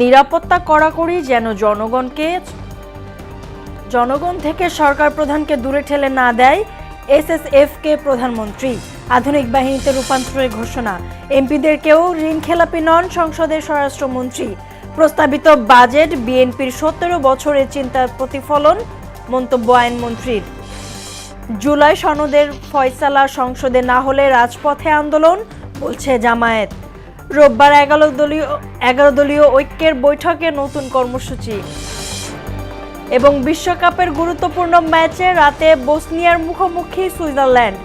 নিরাপত্তা কড়াকড়ি যেন জনগণ থেকে সরকার প্রধানকে দূরে ঠেলে না দেয় এসএসএফকে প্রধানমন্ত্রী। আধুনিক বাহিনীতে রূপান্তরের ঘোষণা। এমপিদেরকেও ঋণখেলাপি নন সংসদের স্বরাষ্ট্রমন্ত্রী। প্রস্তাবিত বাজেট বিএনপির ১৭ বছরের চিন্তার প্রতিফলন, মন্তব্য আইনমন্ত্রীর। জুলাই সনদের ফয়সালা সংসদে না হলে রাজপথে আন্দোলন, বলছে জামায়াত। রোববার ১১ দলীয় ঐক্যের বৈঠকে নতুন কর্মসূচি। এবং বিশ্বকাপের গুরুত্বপূর্ণ ম্যাচে রাতে বসনিয়ার মুখোমুখি সুইজারল্যান্ড,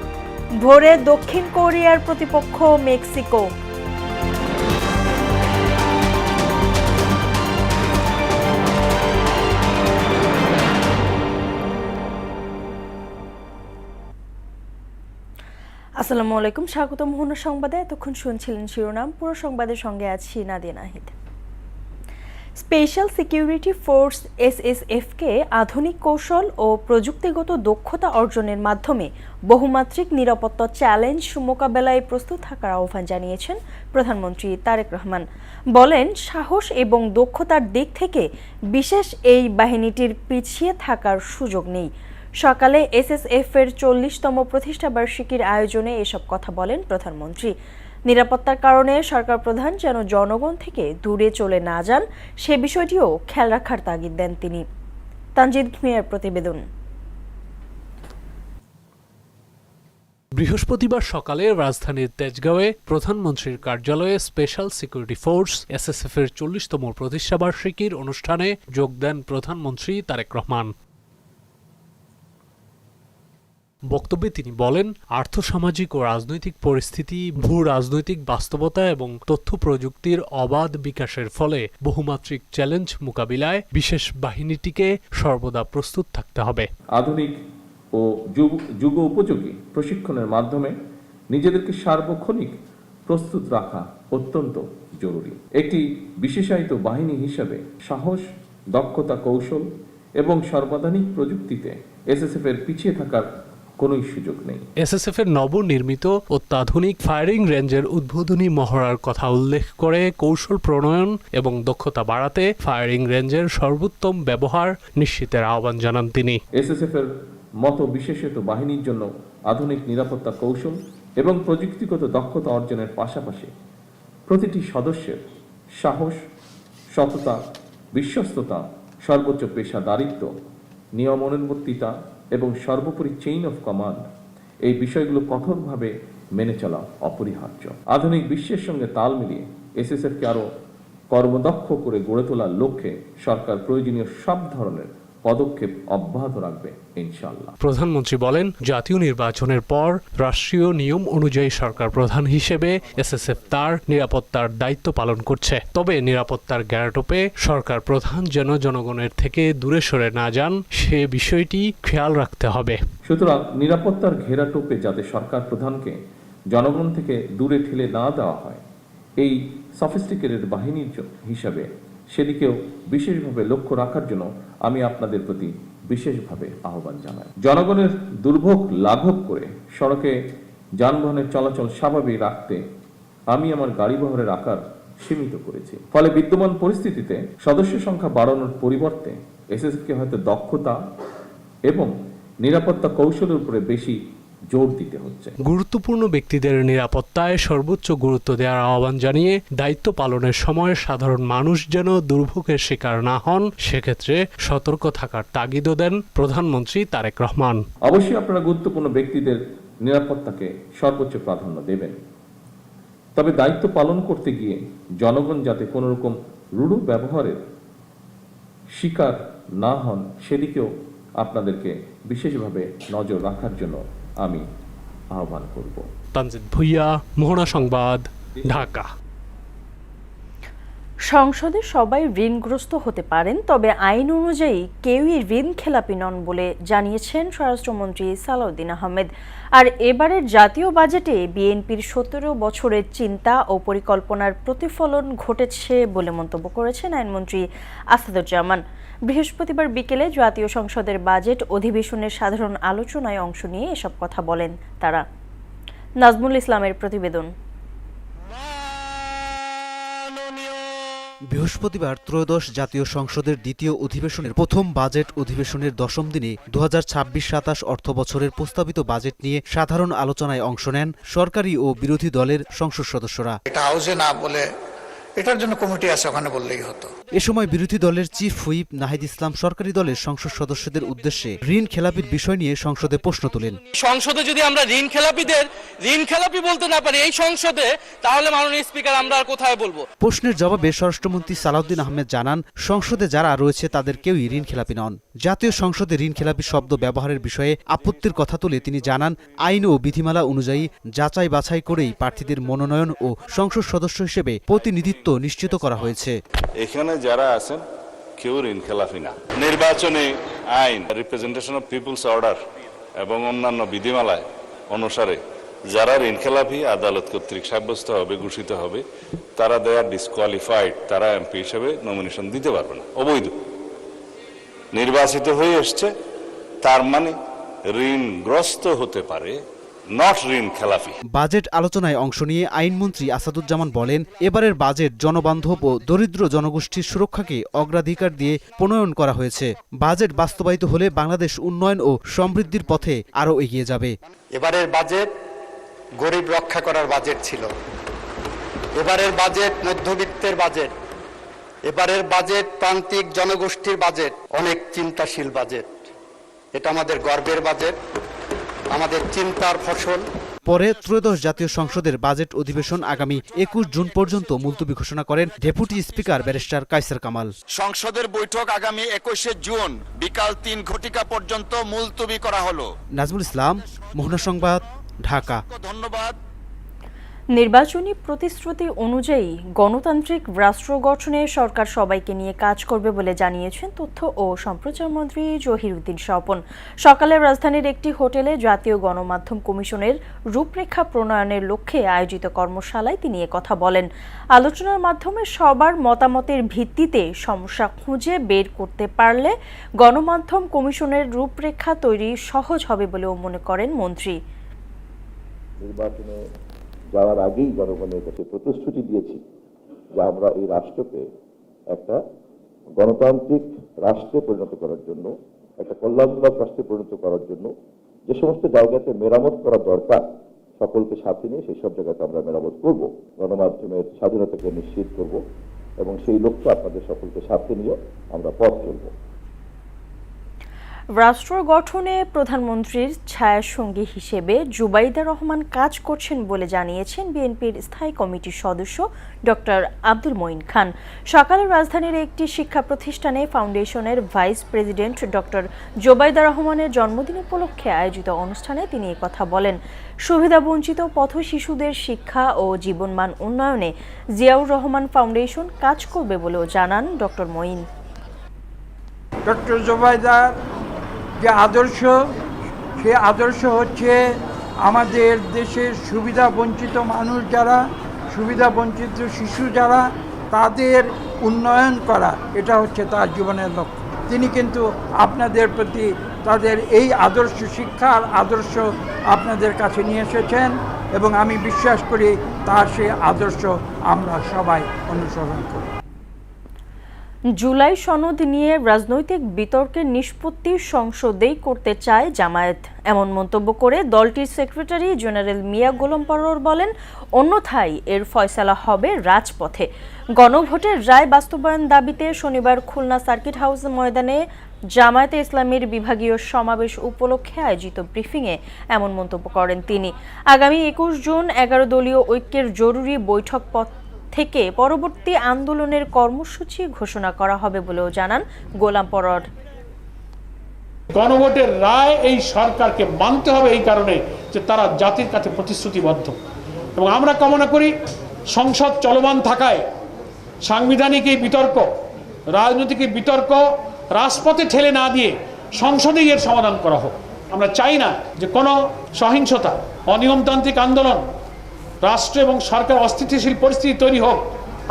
ভোরে দক্ষিণ কোরিয়ার প্রতিপক্ষ মেক্সিকো। আসসালামু আলাইকুম, স্বাগতম মোহনা সংবাদে। এতক্ষণ শুনছিলেন শিরোনাম, পুরো সংবাদের সঙ্গে আছি Nadia Nahid. Special security force এসএসএফকে আধুনিক কৌশল ও প্রযুক্তিগত দক্ষতা অর্জনের মাধ্যমে বহুমাত্রিক নিরাপত্তা চ্যালেঞ্জ মোকাবেলায় প্রস্তুত থাকার আহ্বান জানিয়েছেন প্রধানমন্ত্রী তারেক রহমান। বলেন, সাহস এবং দক্ষতার দিক থেকে বিশেষ এই বাহিনীটির পিছিয়ে থাকার সুযোগ নেই। সকালে এসএসএফ-এর ৪০তম প্রতিষ্ঠাবার্ষিকীর আয়োজনে এসব কথা বলেন প্রধানমন্ত্রী। নিরাপত্তার কারণে সরকার প্রধান যেন জনগণ থেকে দূরে চলে না যান, সে বিষয়টিও খেয়াল রাখার তাগিদ দেন তিনি। তানজিদ মিয়ার প্রতিবেদন। বৃহস্পতিবার সকালে রাজধানীর তেজগাঁওয়ে প্রধানমন্ত্রীর কার্যালয়ে স্পেশাল সিকিউরিটি ফোর্স এসএসএফ-এর ৪০তম প্রতিষ্ঠাবার্ষিকীর অনুষ্ঠানে যোগ দেন প্রধানমন্ত্রী তারেক রহমান। বক্তব্যে তিনি বলেন, আর্থসামাজিক ও রাজনৈতিক পরিস্থিতি, ভূ রাজনৈতিক বাস্তবতা এবং তথ্য প্রযুক্তির অবাধ বিকাশের ফলে বহুমাত্রিক চ্যালেঞ্জ মোকাবিলায় বিশেষ বাহিনীটিকে সর্বদা প্রস্তুত থাকতে হবে। আধুনিক ও যুগ উপযোগী প্রশিক্ষণের মাধ্যমে নিজেদেরকে সার্বক্ষণিক প্রস্তুত রাখা অত্যন্ত জরুরি। একটি বিশেষায়িত বাহিনী হিসেবে সাহস, দক্ষতা, কৌশল এবং সর্বাধুনিক প্রযুক্তিতে এসএসএফ-এর পিছিয়ে থাকার কোনো সুযোগ নেই। এসএসএফ-এর নবনির্মিত অত্যাধুনিক ফায়ারিং রেঞ্জের উদ্বোধনী মহড়ার কথা উল্লেখ করে কৌশল প্রণয়ন এবং দক্ষতা বাড়াতে ফায়ারিং রেঞ্জের সর্বোত্তম ব্যবহার নিশ্চিতের আহ্বান জানান তিনি। এসএসএফ-এর মতো বিশেষায়িত বাহিনীর জন্য আধুনিক নিরাপত্তা কৌশল এবং প্রযুক্তিগত দক্ষতা অর্জনের পাশাপাশি প্রতিটি সদস্যের সাহস, সততা, বিশ্বস্ততা, সর্বোচ্চ পেশাদারিত্ব, নিয়মানুবর্তিতা এবং সর্বোপরি চেইন অফ কমান্ড, এই বিষয়গুলো কঠোরভাবে মেনে চলা অপরিহার্য। আধুনিক বিশ্বের সঙ্গে তাল মিলিয়ে এসএসএফকে আরও কর্মদক্ষ করে গড়ে তোলার লক্ষ্যে সরকার প্রয়োজনীয় সব ধরনের পদক্ষেপ অব্যাহত রাখবে ইনশাআল্লাহ। প্রধানমন্ত্রী বলেন, জাতীয় নির্বাচনের পর রাষ্ট্রীয় নিয়ম অনুযায়ী সরকার প্রধান হিসেবে এসএসএফ তার নিরাপত্তার দায়িত্ব পালন করছে। তবে নিরাপত্তার গ্যারাটোপে সরকার প্রধান যেন জনগণের থেকে দূরে সরে না যান, সে বিষয়টি খেয়াল রাখতে হবে। সুতরাং নিরাপত্তার ঘেরাটোপে যাতে সরকার প্রধানকে জনগণ থেকে দূরে ঠেলে না দেওয়া হয়, এই সফিস্টিকেটেড বাহিনীর হিসাবে সেদিকেও বিশেষভাবে লক্ষ্য রাখার জন্য আমি আপনাদের প্রতি বিশেষভাবে আহ্বান জানাই। জনগণের দুর্ভোগ লাঘব করে সড়কে যানবাহনের চলাচল স্বাভাবিক রাখতে আমি আমার গাড়িবহরের আকার সীমিত করেছি। ফলে বিদ্যমান পরিস্থিতিতে সদস্য সংখ্যা বাড়ানোর পরিবর্তে এসএসএফকে হয়তো দক্ষতা এবং নিরাপত্তা কৌশলের উপরে বেশি জোর দিতে হচ্ছে। গুরুত্বপূর্ণ ব্যক্তিদের নিরাপত্তায় সর্বোচ্চ গুরুত্ব দেওয়ার আহ্বান জানিয়ে দায়িত্ব পালনের সময় সাধারণ মানুষ যেন দুর্ভোগের শিকার না হন, সেক্ষেত্রে সতর্ক থাকার তাগিদও দেন প্রধানমন্ত্রী তারেক রহমান। অবশ্যই আপনারা গুরুত্বপূর্ণ ব্যক্তিদের নিরাপত্তাকে সর্বোচ্চ প্রাধান্য দেবেন, তবে দায়িত্ব পালন করতে গিয়ে জনগণ যাতে কোনো রকম রূঢ় ব্যবহারের শিকার না হন, সেদিকেও আপনাদেরকে বিশেষভাবে নজর রাখার জন্য আমি আহ্বান করব। তানজিদ ভুইয়া, মোহনা সংবাদ, ঢাকা। সংসদে সবাই ঋণগ্রস্ত হতে পারেন, তবে আইন অনুযায়ী কেউই ঋণ খেলাপি নন বলে জানিয়েছেন স্বরাষ্ট্রমন্ত্রী সালাউদ্দিন আহমেদ। আর এবারের জাতীয় বাজেটে বিএনপির ১৭ বছরের চিন্তা ও পরিকল্পনার প্রতিফলন ঘটেছে বলে মন্তব্য করেছেন আইনমন্ত্রী আসাদুজ্জামান। বৃহস্পতিবার বিকেলে জাতীয় সংসদের বাজেট অধিবেশনের সাধারণ আলোচনায় অংশ নিয়ে এসব কথা বলেন তারা। নাজমুল ইসলামের প্রতিবেদন। বৃহস্পতিবার ত্রয়োদশ জাতীয় সংসদের দ্বিতীয় অধিবেশনের প্রথম বাজেট অধিবেশনের দশম দিনে 2026-27 অর্থবছরের প্রস্তাবিত বাজেট নিয়ে সাধারণ আলোচনায় অংশ নেন সরকারি ও বিরোধী দলের সংসদ সদস্যরা। এটা হাউসে না বলে এটার জন্য কমিটি আছে, ওখানে বললেই হতো। এ সময় বিরোধী দলের চিফ হুইপ নাহিদ ইসলাম সরকারি দলের সংসদ সদস্যদের উদ্দেশ্যে ঋণ খেলাপির বিষয় নিয়ে সংসদে প্রশ্ন তোলেন। সংসদে যদি আমরা ঋণ খেলাপি বলতে না পারি এই সংসদে, তাহলে মাননীয় স্পিকার আমরা আর কোথায় বলবো? প্রশ্নের জবাবে স্বরাষ্ট্রমন্ত্রী সালাউদ্দিন আহমেদ জানান, সংসদে যারা রয়েছে তাদের কেউই ঋণ খেলাপি নন। জাতীয় সংসদে ঋণ খেলাপি শব্দ ব্যবহারের বিষয়ে আপত্তির কথা তুলে তিনি জানান, আইন ও বিধিমালা অনুযায়ী যাচাই বাছাই করেই প্রার্থীদের মনোনয়ন ও সংসদ সদস্য হিসেবে প্রতিনিধিত্ব নিশ্চিত করা হয়েছে। এখানে যারা আছেন কেউ ঋণ খেলাফি না। নির্বাচনী আইন, রিপ্রেজেন্টেশন অফ পিপলস অর্ডার এবং অন্যান্য বিধিমালায় অনুসারে যারা ঋণ খেলাফি আদালত কর্তৃক সাব্যস্ত হবে, ঘোষিত হবে, তারা দে আর ডিসকোয়ালিফাইড, তারা এমপি হিসেবে নমিনেশন দিতে পারবে না, অবৈধ। নির্বাচিত হয়ে এসছে তার মানে ঋণগ্রস্ত হতে পারে, নট ঋণ খেলাফি। বাজেট আলোচনায় অংশ নিয়ে আইনমন্ত্রী আসাদুজ্জামান বলেন, এবারের বাজেট জনবান্ধব ও দরিদ্র জনগোষ্ঠীর সুরক্ষাকে অগ্রাধিকার দিয়ে প্রণয়ন করা হয়েছে। বাজেট বাস্তবায়িত হলে বাংলাদেশ উন্নয়ন ও সমৃদ্ধির পথে আরও এগিয়ে যাবে। এবারের বাজেট গরিব রক্ষা করার বাজেট ছিল, এবারের বাজেট মধ্যবিত্তের বাজেট, এবারের বাজেট প্রান্তিক জনগোষ্ঠীর বাজেট, অনেক চিন্তাশীল বাজেট। এটা আমাদের গর্বের বাজেট, আমাদের চিন্তার ফসল। পরে ত্রয়োদশ জাতীয় সংসদের বাজেট অধিবেশন আগামী 21 জুন পর্যন্ত মুলতবি ঘোষণা করেন deputy speaker barrister Kaiser Kamal. সংসদের বৈঠক আগামী 21 জুন বিকাল 3 ঘটিকা পর্যন্ত মুলতবি করা হলো। নাজমুল ইসলাম, মোহনা সংবাদ, ঢাকা। ধন্যবাদ। নির্বাচনী প্রতিশ্রুতি অনুযায়ী গণতান্ত্রিক রাষ্ট্র গঠনে সরকার সবাইকে নিয়ে কাজ করবে বলে জানিয়েছেন তথ্য ও সম্প্রচার মন্ত্রী জহিরুদ্দিন স্বপন। সকালে রাজধানীর একটি হোটেলে জাতীয় গণমাধ্যম কমিশনের রূপরেখা প্রণয়নের লক্ষ্যে আয়োজিত কর্মশালায় তিনি কথা বলেন। আলোচনার মাধ্যমে সবার মতামতের ভিত্তিতে সমস্যা খুঁজে বের করতে পারলে গণমাধ্যম কমিশনের রূপরেখা তৈরি সহজ হবে বলেও মনে করেন মন্ত্রী। নির্বাচনে যাওয়ার আগেই জনগণের কাছে প্রতিশ্রুতি দিয়েছি যে আমরা এই রাষ্ট্রকে একটা গণতান্ত্রিক রাষ্ট্রে পরিণত করার জন্য, একটা কল্যাণমূলক রাষ্ট্রে পরিণত করার জন্য যে সমস্ত জায়গাতে মেরামত করা দরকার সকলকে সাথে নিয়ে সেই সব জায়গাতে আমরা মেরামত করব, গণমাধ্যমের স্বাধীনতাকে নিশ্চিত করব এবং সেই লক্ষ্যে আপনাদের সকলকে সাথে নিয়ে আমরা পথ চলব। রাষ্ট্র গঠনে প্রধানমন্ত্রীর ছায়াসঙ্গী হিসেবে জুবাইদা রহমান কাজ করছেন বলে জানিয়েছেন বিএনপির স্থায়ী কমিটির সদস্য ডক্টর আব্দুল মঈন খান। সকালে রাজধানীর একটি শিক্ষা প্রতিষ্ঠানে ফাউন্ডেশনের ভাইস প্রেসিডেন্ট ডক্টর জুবাইদা রহমানের জন্মদিন উপলক্ষে আয়োজিত অনুষ্ঠানে তিনি কথা বলেন। সুবিধাবঞ্চিত পথ শিশুদের শিক্ষা ও জীবনমান উন্নয়নে জিয়াউর রহমান ফাউন্ডেশন কাজ করবে বলেও জানান ডক্টর মঈন। ডক্টর জুবাইদা যে আদর্শ, সে আদর্শ হচ্ছে আমাদের দেশের সুবিধা বঞ্চিত মানুষ যারা, সুবিধা বঞ্চিত শিশু যারা, তাদের উন্নয়ন করা, এটা হচ্ছে তার জীবনের লক্ষ্য। তিনি কিন্তু আপনাদের প্রতি তাদের এই আদর্শ, শিক্ষার আদর্শ আপনাদের কাছে নিয়ে এসেছেন এবং আমি বিশ্বাস করি তার সেই আদর্শ আমরা সবাই অনুসরণ করি। জুলাই সনদ নিয়ে রাজনৈতিক বিতর্কের নিষ্পত্তি সংসদেই করতে চায় জামায়াত, এমন মন্তব্য করে দলটির সেক্রেটারি জেনারেল মিয়া গোলাম পরোয়ার বলেন, অন্যথায় এর ফয়সালা হবে রাজপথে। গণভোটের রায় বাস্তবায়ন দাবিতে শনিবার খুলনা সার্কিট হাউস ময়দানে জামায়াতে ইসলামীর বিভাগীয় সমাবেশ উপলক্ষে আয়োজিত ব্রিফিংয়ে এমন মন্তব্য করেন তিনি। আগামী 21 জুন 11 দলীয় ঐক্যের জরুরি বৈঠক থেকে পরবর্তী আন্দোলনের কর্মসূচি ঘোষণা করা হবে বলেও জানান গোলাম পরোয়ার। গণভোটের রায় এই সরকারকে মানতে হবে এই কারণে যে তারা জাতির কাছে প্রতিশ্রুতিবদ্ধ, এবং আমরা কামনা করি সংসদ চলমান থাকায় সাংবিধানিক এই বিতর্ক, রাজনৈতিক এই বিতর্ক রাজপথে ঠেলে না দিয়ে সংসদেই এর সমাধান করা হোক। আমরা চাই না যে কোনো সহিংসতা, অনিয়মতান্ত্রিক আন্দোলন, রাষ্ট্র এবং সরকার অস্থিতিশীল পরিস্থিতি তৈরি হোক।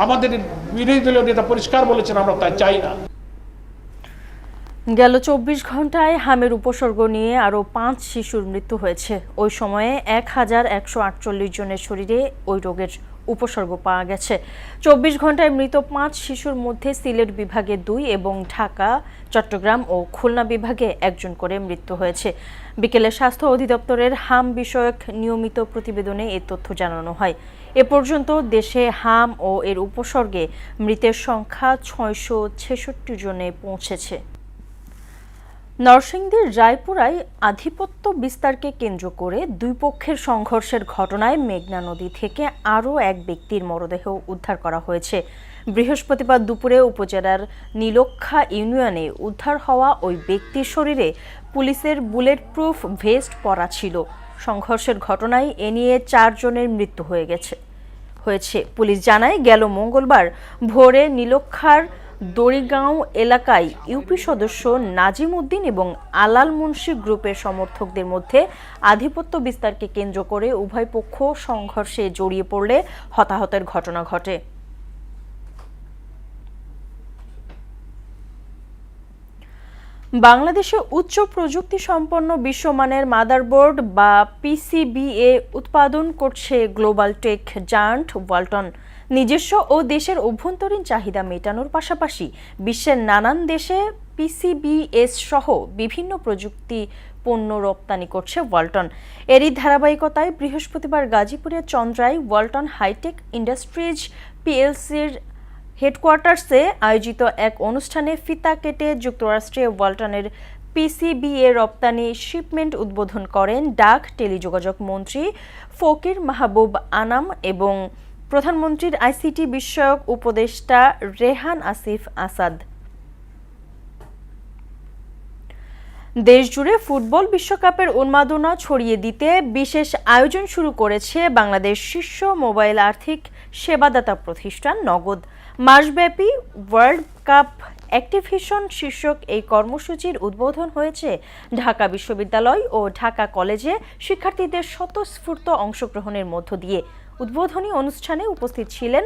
আমাদের বিরোধী দলীয় নেতা পরিষ্কার বলেছেন আমরা তাই চাই না। গেল 24 ঘন্টায় হামের উপসর্গ নিয়ে আরও 5 শিশুর মৃত্যু হয়েছে। ওই সময়ে 1148 জনের শরীরে ওই রোগের উপসর্গ পাওয়া গেছে। 24 ঘন্টায় মৃত 5 শিশুর মধ্যে সিলেট বিভাগে 2 এবং ঢাকা, চট্টগ্রাম ও খুলনা বিভাগে 1 জন করে মৃত্যু হয়েছে। বিকেলে স্বাস্থ্য অধিদপ্তরের হাম বিষয়ক নিয়মিত প্রতিবেদনে এই তথ্য জানানো হয়। এ পর্যন্ত দেশে হাম ও এর উপসর্গে মৃতের সংখ্যা 666 জনে পৌঁছেছে। নরসিংদীর রায়পুরায় আধিপত্য বিস্তারকে কেন্দ্র করে দুই পক্ষের সংঘর্ষের ঘটনায় মেঘনা নদী থেকে আরও এক ব্যক্তির মরদেহ উদ্ধার করা হয়েছে। বৃহস্পতিবার দুপুরে উপজেলার নীলক্ষা ইউনিয়নে উদ্ধার হওয়া ওই ব্যক্তির শরীরে পুলিশের বুলেট প্রুফ ভেস্ট পরা ছিল। সংঘর্ষের ঘটনায় এ নিয়ে 4 জনের মৃত্যু হয়েছে। পুলিশ জানায়, গেল মঙ্গলবার ভোরে নীলক্ষার দড়িগাঁও এলাকায় ইউপি সদস্য নাজিম উদ্দিন এবং আলাল মুন্সি গ্রুপের সমর্থকদের মধ্যে আধিপত্য বিস্তারকে কেন্দ্র করে উভয় পক্ষ সংঘর্ষে জড়িয়ে পড়লে হতাহতের ঘটনা ঘটে। বাংলাদেশে উচ্চ প্রযুক্তি সম্পন্ন বিশ্বমানের মাদারবোর্ড বা পিসিবিএ উৎপাদন করছে গ্লোবাল টেক জায়ান্ট ওয়ালটন। নিজস্ব ও দেশের অভ্যন্তরীণ চাহিদা মেটানোর পাশাপাশি বিশ্বের নানান দেশে পিসিবিএস সহ বিভিন্ন প্রযুক্তি পণ্য রপ্তানি করছে ওয়ালটন। এরই ধারাবাহিকতায় বৃহস্পতিবার গাজীপুরের চন্দ্রায় ওয়ালটন হাইটেক ইন্ডাস্ট্রিজ পিএলসির হেডকোয়ার্টার্সে আয়োজিত এক অনুষ্ঠানে ফিতা কেটে যুক্তরাষ্ট্রে ওয়ালটনের পিসিবিএ রপ্তানি শিপমেন্ট উদ্বোধন করেন ডাক টেলিযোগাযোগ মন্ত্রী ফকির মাহবুব আনাম এবং প্রধানমন্ত্রীর আইসিটি বিষয়ক উপদেষ্টা রেহান আসিফ আসাদ। দেশজুড়ে ফুটবল বিশ্বকাপের উন্মাদনা ছড়িয়ে দিতে বিশেষ আয়োজন শুরু করেছে বাংলাদেশ শীর্ষ মোবাইল আর্থিক সেবাদাতা প্রতিষ্ঠান নগদ। মাসব্যাপী ওয়ার্ল্ড কাপ অ্যাক্টিভেশন শীর্ষক এই কর্মসূচির উদ্বোধন হয়েছে ঢাকা বিশ্ববিদ্যালয় ও ঢাকা কলেজে শিক্ষার্থীদের স্বতঃস্ফূর্ত অংশগ্রহণের মধ্য দিয়ে। উদ্বোধনী অনুষ্ঠানে উপস্থিত ছিলেন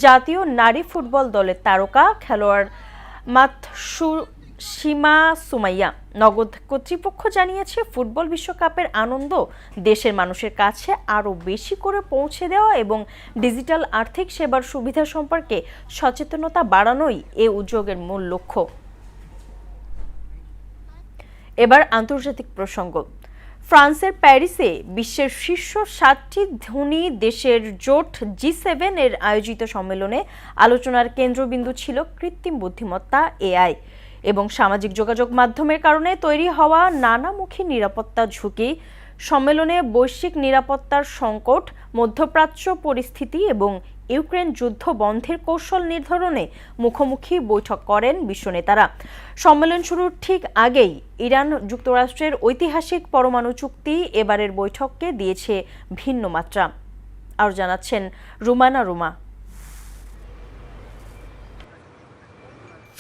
জাতীয় নারী ফুটবল দলের তারকা খেলোয়াড় সীমা সুমাইয়া। নগদ কর্তৃপক্ষ জানিয়েছে, ফুটবল বিশ্বকাপের আনন্দ দেশের মানুষের কাছে আরও বেশি করে পৌঁছে দেওয়া এবং ডিজিটাল আর্থিক সেবার সুবিধা সম্পর্কে সচেতনতা বাড়ানোই এ উদ্যোগের মূল লক্ষ্য। এবার আন্তর্জাতিক প্রসঙ্গ। ফ্রান্সের প্যারিসে বিশ্বের শীর্ষ 7টি ধনী দেশের জোট G7 এর আয়োজিত সম্মেলনে আলোচনার কেন্দ্রবিন্দু ছিল কৃত্রিম বুদ্ধিমত্তা এআই এবং সামাজিক যোগাযোগ মাধ্যমের কারণে তৈরি হওয়া নানামুখী নিরাপত্তা ঝুঁকি। সম্মেলনে বৈশ্বিক নিরাপত্তার সংকট, মধ্যপ্রাচ্য পরিস্থিতি এবং ইউক্রেন যুদ্ধ বন্ধের কৌশল নির্ধারণে মুখোমুখি বৈঠক করেন বিশ্বনেতারা। সম্মেলন শুরুর ঠিক আগেই ইরান যুক্তরাষ্ট্রের ঐতিহাসিক পরমাণু চুক্তি এবারের বৈঠককে দিয়েছে ভিন্ন মাত্রা। আর জানাচ্ছেন রুমা।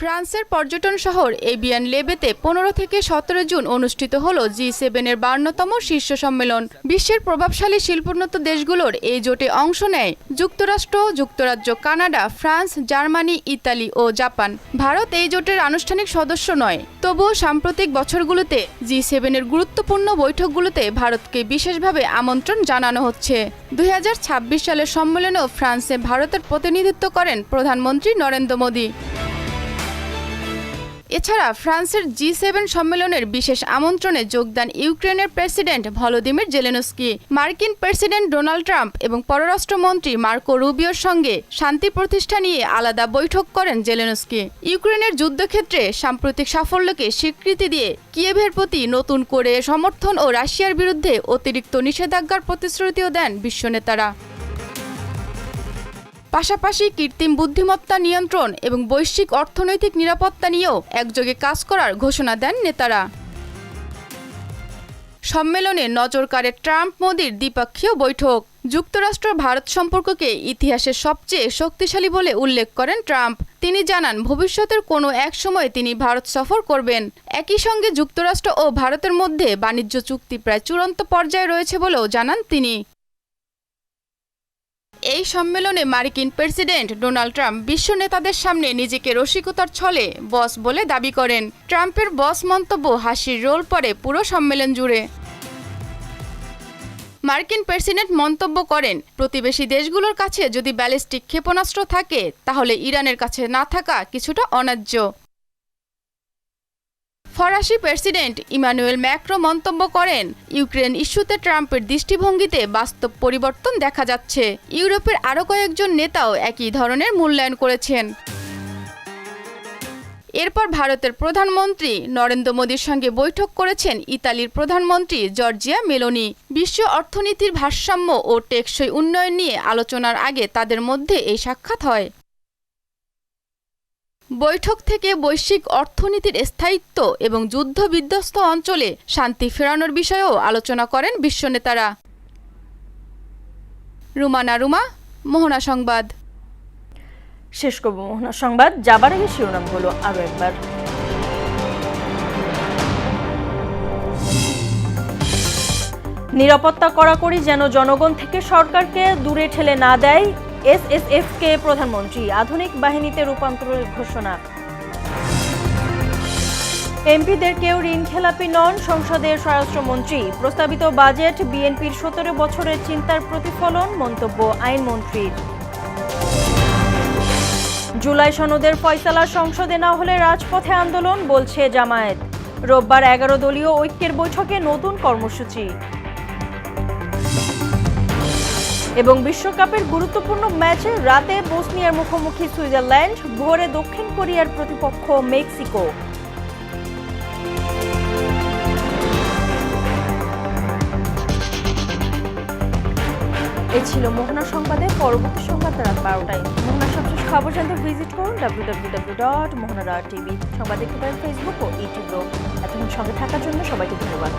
ফ্রান্সের পর্যটন শহর এবিয়ান লেবেতে 15 থেকে 17 জুন অনুষ্ঠিত হলো G7 এর 52তম শীর্ষ সম্মেলন। বিশ্বের প্রভাবশালী শিল্পোন্নত দেশগুলোর এই জোটে অংশ নেয় যুক্তরাষ্ট্র, যুক্তরাজ্য, কানাডা, ফ্রান্স, জার্মানি, ইতালি ও জাপান। ভারত এই জোটের আনুষ্ঠানিক সদস্য নয়, তবুও সাম্প্রতিক বছরগুলোতে G7 এর গুরুত্বপূর্ণ বৈঠকগুলোতে ভারতকে বিশেষভাবে আমন্ত্রণ জানানো হচ্ছে। 2026 সালের সম্মেলনেও ফ্রান্সে ভারতের প্রতিনিধিত্ব করেন প্রধানমন্ত্রী নরেন্দ্র মোদী। এছাড়া ফ্রান্সের G7 সম্মেলনের বিশেষ আমন্ত্রণে যোগদান ইউক্রেনের প্রেসিডেন্ট ভলোদিমির জেলেনস্কি, মার্কিন প্রেসিডেন্ট ডোনাল্ড ট্রাম্প এবং পররাষ্ট্রমন্ত্রী মার্কো রুবিওর সঙ্গে শান্তি প্রতিষ্ঠা নিয়ে আলাদা বৈঠক করেন জেলেনস্কি। ইউক্রেনের যুদ্ধক্ষেত্রে সাম্প্রতিক সাফল্যকে স্বীকৃতি দিয়ে কিয়েভের প্রতি নতুন করে সমর্থন ও রাশিয়ার বিরুদ্ধে অতিরিক্ত নিষেধাজ্ঞার প্রতিশ্রুতিও দেন বিশ্বনেতারা। পাশাপাশি কৃত্রিম বুদ্ধিমত্তা নিয়ন্ত্রণ এবং বৈশ্বিক অর্থনৈতিক নিরাপত্তা নিয়েও একযোগে কাজ করার ঘোষণা দেন নেতারা। সম্মেলনে নজর কাড়ে ট্রাম্প মোদির দ্বিপক্ষীয় বৈঠক। যুক্তরাষ্ট্র ভারত সম্পর্ককে ইতিহাসের সবচেয়ে শক্তিশালী বলে উল্লেখ করেন ট্রাম্প। তিনি জানান, ভবিষ্যতের কোনো এক সময় তিনি ভারত সফর করবেন। একই সঙ্গে যুক্তরাষ্ট্র ও ভারতের মধ্যে বাণিজ্য চুক্তি প্রায় চূড়ান্ত পর্যায়ে রয়েছে বলেও জানান তিনি। এই সম্মেলনে মার্কিন প্রেসিডেন্ট ডোনাল্ড ট্রাম্প বিশ্ব নেতাদের সামনে নিজেকে রসিকতার ছলে বস বলে দাবি করেন। ট্রাম্পের বস মন্তব্য হাসির রোল পড়ে পুরো সম্মেলন জুড়ে। মার্কিন প্রেসিডেন্ট মন্তব্য করেন, প্রতিবেশী দেশগুলোর কাছে যদি ব্যালিস্টিক ক্ষেপণাস্ত্র থাকে তাহলে ইরানের কাছে না থাকা কিছুটা অন্যায্য। ফরাসি প্রেসিডেন্ট ইমানুয়েল ম্যাক্রো মন্তব্য করেন, ইউক্রেন ইস্যুতে ট্রাম্পের দৃষ্টিভঙ্গিতে বাস্তব পরিবর্তন দেখা যাচ্ছে। ইউরোপের আরও কয়েকজন নেতাও একই ধরনের মূল্যায়ন করেছেন। এরপর ভারতের প্রধানমন্ত্রী নরেন্দ্র মোদীর সঙ্গে বৈঠক করেছেন ইতালির প্রধানমন্ত্রী জর্জিয়া মেলোনি। বিশ্ব অর্থনীতির ভারসাম্য ও টেকসই উন্নয়ন নিয়ে আলোচনার আগে তাদের মধ্যে এই সাক্ষাৎ হয়। বৈঠক থেকে বৈশ্বিক অর্থনীতির স্থায়িত্ব এবং যুদ্ধ বিধ্বস্ত অঞ্চলে শান্তি ফেরানোর বিষয়েও আলোচনা করেন বিশ্ব নেতারা। রুমানা রুমা, মোহনা সংবাদ। শেষ করব মোহনা সংবাদ, যাবার আগে শিরোনামগুলো আরও একবার। নিরাপত্তা কড়াকড়ি যেন জনগণ থেকে সরকারকে দূরে ঠেলে না দেয়, এসএসএফকে প্রধানমন্ত্রী। আধুনিক বাহিনীতে রূপান্তরের ঘোষণা। এমপিদের কেউ ঋণখেলাপি নন, সংসদের স্বরাষ্ট্রমন্ত্রী। প্রস্তাবিত বাজেট বিএনপির 17 বছরের চিন্তার প্রতিফলন, মন্তব্য আইনমন্ত্রীর। জুলাই সনদের ফয়সালা সংসদে না হলে রাজপথে আন্দোলন, বলছে জামায়াত। রোববার 11 দলীয় ঐক্যের বৈঠকে নতুন কর্মসূচি। এবং বিশ্বকাপের গুরুত্বপূর্ণ ম্যাচে রাতে বসনিয়ার মুখোমুখি সুইজারল্যান্ড, ভোরে দক্ষিণ কোরিয়ার প্রতিপক্ষ মেক্সিকো। এই ছিল মোহনা সংবাদে। পরবর্তী সংবাদ রাত 12টায়। মোহনা সবশেষ খবর জানতে ভিজিট করুন www.mohana.tv। সংবাদ দেখতে পারেন ফেসবুক ও ইউটিউবেও। এতক্ষণ সঙ্গে থাকার জন্য সবাইকে ধন্যবাদ।